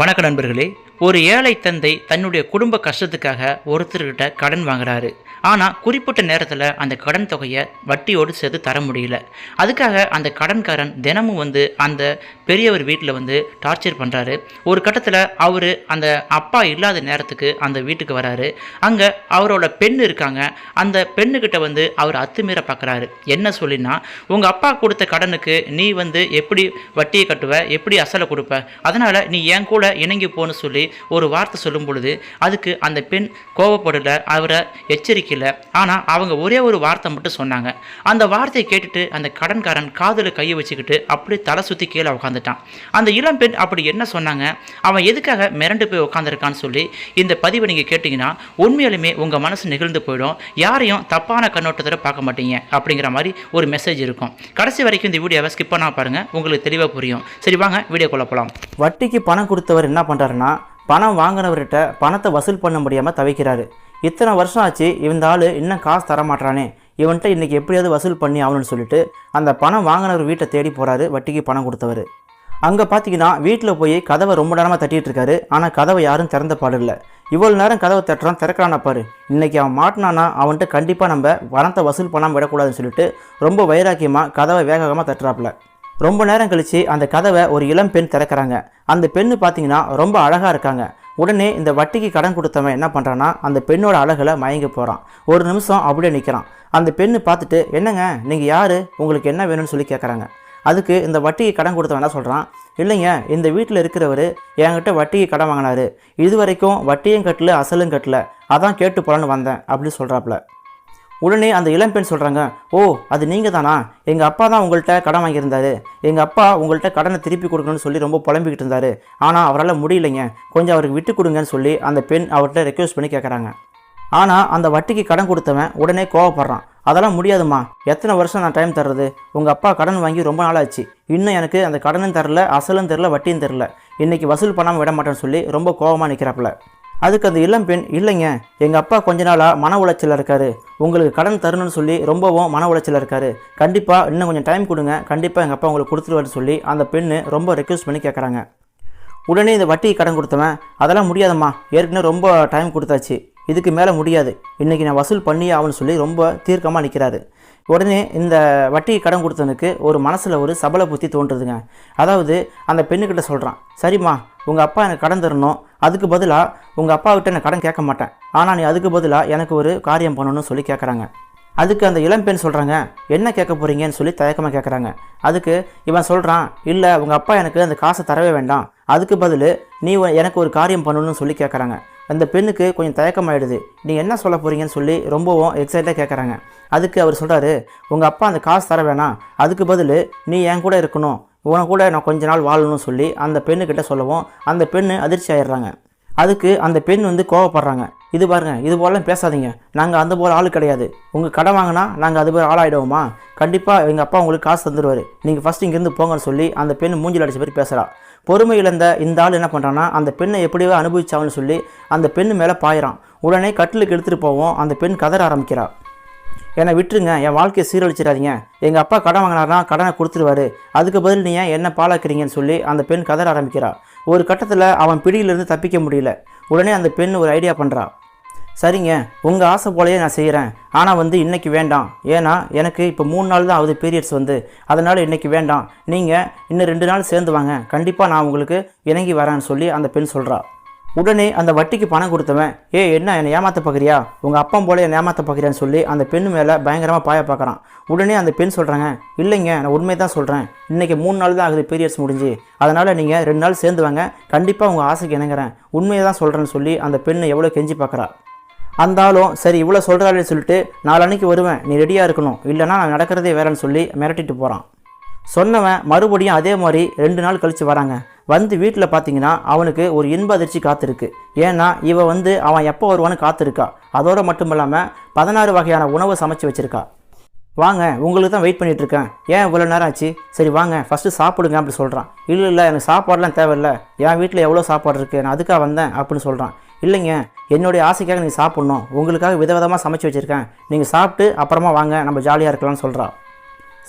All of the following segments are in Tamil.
வணக்க நண்பர்களே. ஒரு ஏழை தந்தை தன்னுடைய குடும்ப கஷ்டத்துக்காக ஒருத்தர்கிட்ட கடன் வாங்குறாரு. ஆனால் குறிப்பிட்ட நேரத்தில் அந்த கடன் தொகையை வட்டியோடு சேர்த்து தர முடியல. அதுக்காக அந்த கடன்காரன் தினமும் அந்த பெரியவர் வீட்டில் டார்ச்சர் பண்ணுறாரு. ஒரு கட்டத்தில் அவர் அந்த அப்பா இல்லாத நேரத்துக்கு அந்த வீட்டுக்கு வராரு. அங்கே அவரோட பெண் இருக்காங்க. அந்த பெண்ணுக்கிட்ட அவர் அத்துமீற பார்க்குறாரு. என்ன சொல்லினா, உங்கள் அப்பா கொடுத்த கடனுக்கு நீ எப்படி வட்டியை கட்டுவ, எப்படி அசலை கொடுப்ப, அதனால் நீ என் கூட இணங்கி போன்னு சொல்லி ஒரு வார்த்தை சொல்லும் பொழுது அதுக்கு அந்த பெண் கோபப்படலை, அவரை எச்சரிக்கல. ஆனால் அவங்க ஒரே ஒரு வார்த்தை மட்டும் சொன்னாங்க. அந்த வார்த்தையை கேட்டுட்டு அந்த கடன்காரன் காதில் கையை வச்சுக்கிட்டு அப்படி தலை சுற்றி கீழே உட்காந்துட்டான். அந்த இளம் பெண் அப்படி என்ன சொன்னாங்க, அவன் எதுக்காக மிரண்டு போய் உட்காந்துருக்கான்னு சொல்லி இந்த பதிவை நீங்கள் கேட்டிங்கன்னா உண்மையிலுமே உங்கள் மனசு நெகிழ்ந்து போயிடும். யாரையும் தப்பான கண்ணோட்டத்தில் பார்க்க மாட்டீங்க அப்படிங்கிற மாதிரி ஒரு மெசேஜ் இருக்கும். கடைசி வரைக்கும் இந்த வீடியோவை ஸ்கிப் பண்ணா பாருங்கள், உங்களுக்கு தெளிவாக புரியும். சரி வாங்க வீடியோக்குள்ள போகலாம். வட்டிக்கு பணம் கொடுத்தவர் என்ன பண்ணுறாருன்னா, பணம் வாங்கினவர்கிட்ட பணத்தை வசூல் பண்ண முடியாமல் தவிக்கிறாரு. இத்தனை வருஷம் ஆச்சு, இந்த ஆள் இன்னும் காசு தரமாட்டானே, இவன்கிட்ட இன்றைக்கி எப்படியாவது வசூல் பண்ணி ஆகணும்னு சொல்லிட்டு அந்த பணம் வாங்கினவர் வீட்டை தேடி போகிறாரு வட்டிக்கு பணம் கொடுத்தவர். அங்கே பார்த்தீங்கன்னா வீட்டில் போய் கதவை ரொம்ப நேரமாக தட்டிகிட்டு இருக்காரு. ஆனால் கதவை யாரும் திறந்த பாடில்லை. இவ்வளோ நேரம் கதவை தட்டுறான், திறக்கிறானா பாரு, இன்றைக்கி அவன் மாட்டினானா அவன்கிட்ட கண்டிப்பாக நம்ம பணத்தை வசூல் பண்ணாமல் விடக்கூடாதுன்னு சொல்லிட்டு ரொம்ப வைராக்கியமாக கதவை வேகமாக தட்டுறாப்புல. ரொம்ப நேரம் கழித்து அந்த கதவை ஒரு இளம் பெண் திறக்கிறாங்க. அந்த பெண்ணு பார்த்தீங்கன்னா ரொம்ப அழகாக இருக்காங்க. உடனே இந்த வட்டிக்கு கடன் கொடுத்தவன் என்ன பண்ணுறான்னா, அந்த பெண்ணோட அழகில் மயங்கி போகிறான். ஒரு நிமிஷம் அப்படியே நிற்கிறான். அந்த பெண்ணு பார்த்துட்டு, என்னங்க நீங்கள் யார், உங்களுக்கு என்ன வேணும்னு சொல்லி கேட்குறாங்க. அதுக்கு இந்த வட்டிக்கு கடன் கொடுத்தவன் என்ன சொல்கிறான், இல்லைங்க, இந்த வீட்டில் இருக்கிறவர் என்கிட்ட வட்டிக்கு கடன் வாங்கினார், இது வரைக்கும் வட்டியும் கட்டல அசலும் கட்டல, அதான் கேட்டு போகலான்னு வந்தேன் அப்படின்னு சொல்கிறாப்புல. உடனே அந்த இளம்பெண் சொல்கிறாங்க, ஓ அது நீங்கள் தானா, எங்கள் அப்பா தான் உங்கள்கிட்ட கடன் வாங்கியிருந்தாரு, எங்கள் அப்பா உங்கள்கிட்ட கடனை திருப்பி கொடுக்கணும்னு சொல்லி ரொம்ப புலம்பிக்கிட்டு இருந்தார், ஆனால் அவரால் முடியலைங்க, கொஞ்சம் அவருக்கு விட்டு கொடுங்கன்னு சொல்லி அந்த பெண் அவர்கிட்ட ரெக்வஸ்ட் பண்ணி கேட்குறாங்க. ஆனால் அந்த வட்டிக்கு கடன் கொடுத்தவன் உடனே கோவப்படுறான். அதெல்லாம் முடியாதுமா, எத்தனை வருஷம் நான் டைம் தர்றது, உங்கள் அப்பா கடன் வாங்கி ரொம்ப நாள் ஆச்சு, இன்னும் எனக்கு அந்த கடனும் தரல, அசலும் தரல, வட்டியும் தரல, இன்றைக்கி வசூல் பண்ணாமல் விட மாட்டேன்னு சொல்லி ரொம்ப கோவமாக நிற்கிறாப்புல. அதுக்கு அந்த இளம் பெண், இல்லைங்க, எங்கள் அப்பா கொஞ்ச நாளாக மன உளைச்சலில் இருக்கார், உங்களுக்கு கடன் தரணும்னு சொல்லி ரொம்பவும் மன உளைச்சலில் இருக்கார், கண்டிப்பாக இன்னும் கொஞ்சம் டைம் கொடுங்க, கண்டிப்பாக எங்கள் அப்பா உங்களுக்கு கொடுத்துருவாருன்னு சொல்லி அந்த பெண்ணு ரொம்ப ரெக்வஸ்ட் பண்ணி கேட்குறாங்க. உடனே இந்த வட்டிக்கு கடன் கொடுத்தவன், அதெல்லாம் முடியாதம்மா, ஏற்கனவே ரொம்ப டைம் கொடுத்தாச்சு, இதுக்கு மேலே முடியாது, இன்றைக்கி நான் வசூல் பண்ணியே ஆகுன்னு சொல்லி ரொம்ப தீர்க்கமாக நிற்கிறாரு. உடனே இந்த வட்டிக்கு கடன் கொடுத்தவனுக்கு ஒரு மனசில் ஒரு சபல புத்தி தோன்றுதுங்க. அதாவது அந்த பெண்ணுக்கிட்ட சொல்கிறான், சரிம்மா, உங்கள் அப்பா எனக்கு கடன் தரணும், அதுக்கு பதிலாக உங்கள் அப்பாவிட்ட நான் கடன் கேட்க மாட்டேன், ஆனால் நீ அதுக்கு பதிலாக எனக்கு ஒரு காரியம் பண்ணணும்னு சொல்லி கேட்குறாங்க. அதுக்கு அந்த இளம்பெண் சொல்கிறாங்க, என்ன கேட்க போகிறீங்கன்னு சொல்லி தயக்கமாக கேட்குறாங்க. அதுக்கு இவன் சொல்கிறான், இல்லை உங்கள் அப்பா எனக்கு அந்த காசை தரவே வேண்டாம், அதுக்கு பதில் நீ எனக்கு ஒரு காரியம் பண்ணணும்னு சொல்லி கேட்குறாங்க. அந்த பெண்ணுக்கு கொஞ்சம் தயக்கமாயிடுது, நீ என்ன சொல்ல போகிறீங்கன்னு சொல்லி ரொம்பவும் எக்ஸைட்டாக கேட்குறாங்க. அதுக்கு அவர் சொல்கிறாரு, உங்கள் அப்பா அந்த காசு தர வேணாம், அதுக்கு பதில் நீ என் கூட இருக்கணும், உன கூட நான் கொஞ்ச நாள் வாழணும்னு சொல்லி அந்த பெண்ணுக்கிட்ட சொல்லவும் அந்த பெண்ணு அதிர்ச்சி ஆயிடுறாங்க. அதுக்கு அந்த பெண் கோவப்படுறாங்க, இது பாருங்கள், இது போலலாம் பேசாதீங்க, நாங்கள் அந்த போல் ஆள் கிடையாது, உங்கள் கடன் வாங்கினா நாங்கள் அது போல் ஆளாயிடுவோமா, கண்டிப்பாக எங்கள் அப்பா உங்களுக்கு காசு தந்துடுவார், நீங்கள் ஃபஸ்ட்டு இங்கேருந்து போங்கன்னு சொல்லி அந்த பெண் மூஞ்சில் அடிச்ச மாதிரி பேசுகிறா. பொறுமை இழந்த இந்த ஆள் என்ன பண்ணுறான்னா, அந்த பெண்ணை எப்படியோ அனுபவிச்சாங்கன்னு சொல்லி அந்த பெண்ணு மேலே பாயிறான். உடனே கட்டிலுக்கு எடுத்துகிட்டு போவோம் அந்த பெண் கதற ஆரம்பிக்கிறா, என்னை விட்டுருங்க, என் வாழ்க்கையை சீரழிச்சிடாதீங்க, எங்கள் அப்பா கடன் வாங்கினார்னா கடனை கொடுத்துருவாரு, அதுக்கு பதில் நீ ஏன் என்ன பாலாக்குறீங்கன்னு சொல்லி அந்த பெண் கதற ஆரம்பிக்கிறா. ஒரு கட்டத்தில் அவன் பிடியிலிருந்து தப்பிக்க முடியல. உடனே அந்த பெண் ஒரு ஐடியா பண்ணுறா, சரிங்க, உங்கள் ஆசை போலையே நான் செய்கிறேன், ஆனால் இன்றைக்கி வேண்டாம், ஏன்னா எனக்கு இப்போ 3 நாள் தான் ஆகுது பீரியட்ஸ் அதனால் இன்றைக்கி வேண்டாம், நீங்கள் இன்னும் 2 நாள் சேர்ந்து வாங்க, கண்டிப்பாக நான் உங்களுக்கு இணங்கி வரேன்னு சொல்லி அந்த பெண் சொல்கிறா. உடனே அந்த வட்டிக்கு பணம் கொடுத்தவன், என்ன என்னை ஏமாற்ற பார்க்குறியா, உங்கள் அப்பா போல என்னை ஏமாற்ற பார்க்குறியான்னு சொல்லி அந்த பெண்ணு மேலே பயங்கரமாக பாய பார்க்குறான். உடனே அந்த பெண் சொல்கிறாங்க, இல்லைங்க, நான் உண்மையை தான் சொல்கிறேன், இன்றைக்கி 3 நாள் தான் ஆகுது பீரியட்ஸ் முடிஞ்சு, அதனால் நீங்கள் 2 நாள் சேர்ந்து வாங்க, கண்டிப்பாக உங்கள் ஆசைக்கு இணங்குறேன், உண்மையை தான் சொல்கிறேன்னு சொல்லி அந்த பெண்ணை எவ்வளோ கெஞ்சி பார்க்குறா. அந்த ஆளும் சரி இவ்வளோ சொல்கிறாள்னு சொல்லிட்டு 4 அன்னைக்கு வருவேன், நீ ரெடியாக இருக்கணும், இல்லைனா நான் நடக்கிறதே வேறேன்னு சொல்லி மிரட்டிட்டு போகிறான். சொன்னவன் மறுபடியும் அதே மாதிரி 2 நாள் கழித்து வராங்க. வீட்டில் பார்த்தீங்கன்னா அவனுக்கு ஒரு இன்ப அதிர்ச்சி காத்திருக்கு. ஏன்னா இவ அவன் எப்போ வருவான்னு காத்திருக்கா. அதோடு மட்டும் இல்லாமல் 16 வகையான உணவு சமைச்சு வச்சுருக்கா. வாங்க, உங்களுக்கு தான் வெயிட் பண்ணிகிட்ருக்கேன், ஏன் இவ்வளோ நேரம் ஆச்சு, சரி வாங்க ஃபஸ்ட்டு சாப்பிடுங்க அப்படி சொல்கிறான். இல்லை எனக்கு சாப்பாடெலாம் தேவையில்லை, என் வீட்டில் எவ்வளோ சாப்பாடு இருக்குது, நான் அதுக்காக வந்தேன் அப்படின்னு சொல்கிறான். இல்லைங்க, என்னுடைய ஆசைக்காக நீங்கள் சாப்பிட்ணும், உங்களுக்காக விதவிதமாக சமைச்சு வச்சுருக்கேன், நீங்கள் சாப்பிட்டு அப்புறமா வாங்க நம்ம ஜாலியாக இருக்கலாம்னு சொல்கிறான்.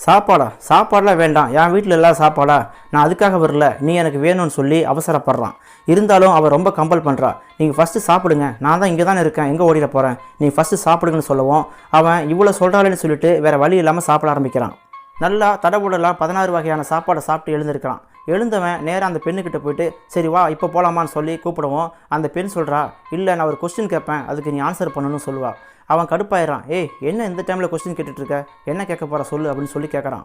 சாப்பாடெலாம் வேண்டாம், என் வீட்டில் எல்லாம் சாப்பாடா, நான் அதுக்காக வரல, நீ எனக்கு வேணும்னு சொல்லி அவசரப்படுறான். இருந்தாலும் அவள் ரொம்ப கம்பல் பண்ணுறா. நீங்கள் ஃபஸ்ட்டு சாப்பிடுங்க, நான் தான் இங்கே தானே இருக்கேன், எங்கே ஓடிட போகிறேன், நீங்கள் ஃபஸ்ட்டு சாப்பிடுங்கன்னு சொல்லவும் அவன் இவ்வளோ சொல்கிறாளேன்னு சொல்லிட்டு வேறு வழி இல்லாமல் சாப்பிட ஆரம்பிக்கிறான். நல்லா தடபுடலாக 16 வகையான சாப்பாடை சாப்பிட்டு எழுந்திருக்கிறான். எழுந்தவன் நேராக அந்த பெண்ணுக்கிட்ட போயிட்டு சரி வா இப்போ போகலாமான்னு சொல்லி கூப்பிடுவோம். அந்த பெண் சொல்கிறா, இல்லை நான் ஒரு கொஸ்டின் கேட்பேன், அதுக்கு நீ ஆன்சர் பண்ணணும்னு சொல்லுவா. அவன் கடுப்பாயிரான். ஏய் என்ன இந்த டைமில் கொஸ்டின் கேட்டுட்ருக்க, என்ன கேட்க போகிற சொல்லு அப்படின்னு சொல்லி கேட்குறான்.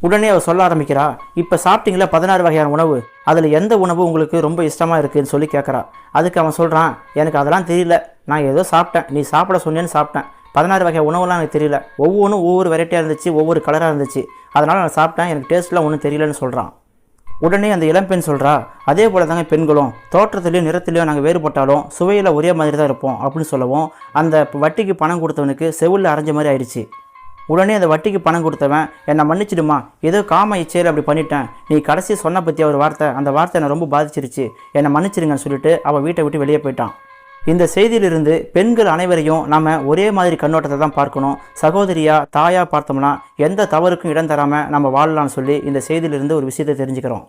உடனே அவள் சொல்ல ஆரம்பிக்கிறா, இப்போ சாப்பிட்டீங்களா 16 வகையான உணவு, அதில் எந்த உணவு உங்களுக்கு ரொம்ப இஷ்டமாக இருக்குதுன்னு சொல்லி கேட்குறா. அதுக்கு அவன் சொல்கிறான், எனக்கு அதெல்லாம் தெரியல, நான் ஏதோ சாப்பிட்டேன், நீ சாப்பிட சொன்னேன்னு சாப்பிட்டேன், 16 வகை உணவுலாம் எனக்கு தெரியல, ஒவ்வொன்றும் ஒவ்வொரு வெரைட்டியாக இருந்துச்சு, ஒவ்வொரு கலராக இருந்துச்சு, அதனால் நான் சாப்பிட்டேன், எனக்கு டேஸ்ட்லாம் ஒன்றும் தெரியலன்னு சொல்கிறான். உடனே அந்த இளம்பெண் சொல்கிறா, அதே போல் தாங்க பெண்களும் தோற்றத்துலேயும் நிறத்துலையும் நாங்கள் வேறுபட்டாலும் சுவையில் ஒரே மாதிரி தான் இருப்போம் அப்படின்னு சொல்லவும் அந்த வட்டிக்கு பணம் கொடுத்தவனுக்கு செவிலில் அரைஞ்ச மாதிரி ஆயிடுச்சு. உடனே அந்த வட்டிக்கு பணம் கொடுத்தவன், என்னை மன்னிச்சிடுமா, ஏதோ காம இச்சையில் அப்படி பண்ணிட்டேன், நீ கடைசி சொன்ன பற்றி ஒரு வார்த்தை, அந்த வார்த்தை என்னை ரொம்ப பாதிச்சிருச்சு, என்னை மன்னிச்சிடுங்கன்னு சொல்லிட்டு அவள் வீட்டை விட்டு வெளியே போயிட்டான். இந்த செய்தியிலிருந்து பெண்கள் அனைவரையும் நாம் ஒரே மாதிரி கண்ணோட்டத்தை தான் பார்க்கணும். சகோதரியாக தாயாக பார்த்தோம்னா எந்த தவறுக்கும் இடம் தராமல் நம்ம வாழலாம்னு சொல்லி இந்த செய்தியிலிருந்து ஒரு விஷயத்தை தெரிஞ்சுக்கிறோம்.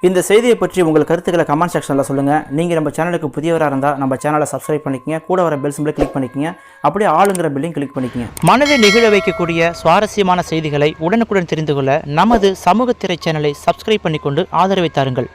இந்த செய்தியை பற்றி உங்கள் கருத்துக்களை கமெண்ட் செக்ஷனில் சொல்லுங்கள். நீங்கள் நம்ம சேனலுக்கு புதியவராக இருந்தால் நம்ம சேனலை சப்ஸ்கிரைப் பண்ணிக்கங்க, கூட வர பெல் சிம்பிளை கிளிக் பண்ணிக்கங்க, அப்படியே ஆளுங்கிற பில்லையும் கிளிக் பண்ணிக்கங்க. மனதை நெகிழ வைக்கக்கூடிய சுவாரஸ்யமான செய்திகளை உடனுக்குடன் தெரிந்து கொள்ள நமது சமூக திரை சேனலை சப்ஸ்கிரைப் பண்ணிக்கொண்டு ஆதரவை தாருங்கள்.